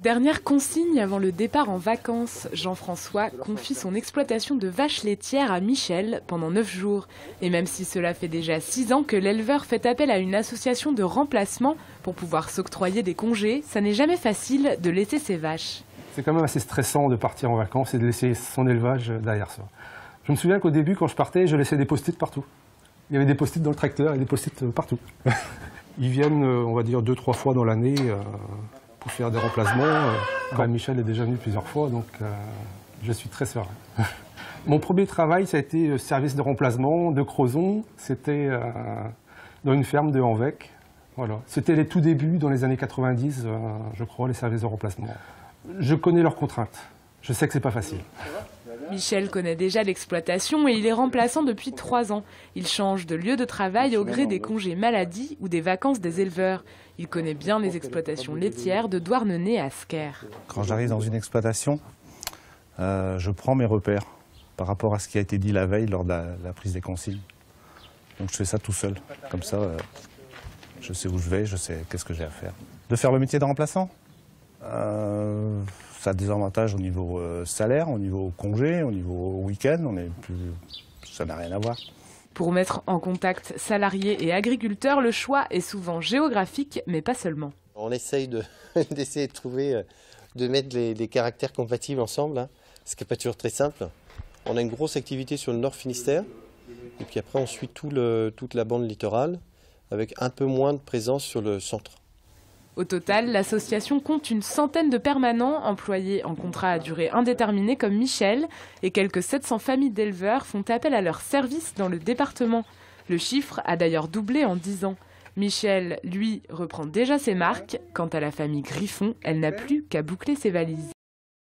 Dernière consigne avant le départ en vacances, Jean-François confie son exploitation de vaches laitières à Michel pendant 9 jours. Et même si cela fait déjà 6 ans que l'éleveur fait appel à une association de remplacement pour pouvoir s'octroyer des congés, ça n'est jamais facile de laisser ses vaches. C'est quand même assez stressant de partir en vacances et de laisser son élevage derrière soi. Je me souviens qu'au début, quand je partais, je laissais des post-it partout. Il y avait des post-it dans le tracteur et des post-it partout. Ils viennent, on va dire, 2-3 fois dans l'année pour faire des remplacements. Michel est déjà venu plusieurs fois, donc je suis très serein. Mon premier travail, ça a été service de remplacement de Crozon. C'était dans une ferme de Hanvec. Voilà. C'était les tout débuts, dans les années 90, je crois, les services de remplacement. Je connais leurs contraintes. Je sais que c'est pas facile. Michel connaît déjà l'exploitation et il est remplaçant depuis 3 ans. Il change de lieu de travail au gré des congés maladie ou des vacances des éleveurs. Il connaît bien les exploitations laitières de Douarnenez à Sker. Quand j'arrive dans une exploitation, je prends mes repères par rapport à ce qui a été dit la veille lors de la prise des consignes. Donc je fais ça tout seul. Comme ça, je sais où je vais, je sais qu'est-ce que j'ai à faire. De faire le métier de remplaçant, ça a des avantages au niveau salaire, au niveau congé, au niveau week-end. Ça n'a rien à voir. Pour mettre en contact salariés et agriculteurs, le choix est souvent géographique, mais pas seulement. On essaye d'essayer de trouver, de mettre les caractères compatibles ensemble, hein, ce qui n'est pas toujours très simple. On a une grosse activité sur le Nord Finistère, et puis après on suit toute la bande littorale, avec un peu moins de présence sur le centre. Au total, l'association compte une centaine de permanents employés en contrat à durée indéterminée comme Michel et quelques 700 familles d'éleveurs font appel à leurs services dans le département. Le chiffre a d'ailleurs doublé en 10 ans. Michel, lui, reprend déjà ses marques. Quant à la famille Griffon, elle n'a plus qu'à boucler ses valises.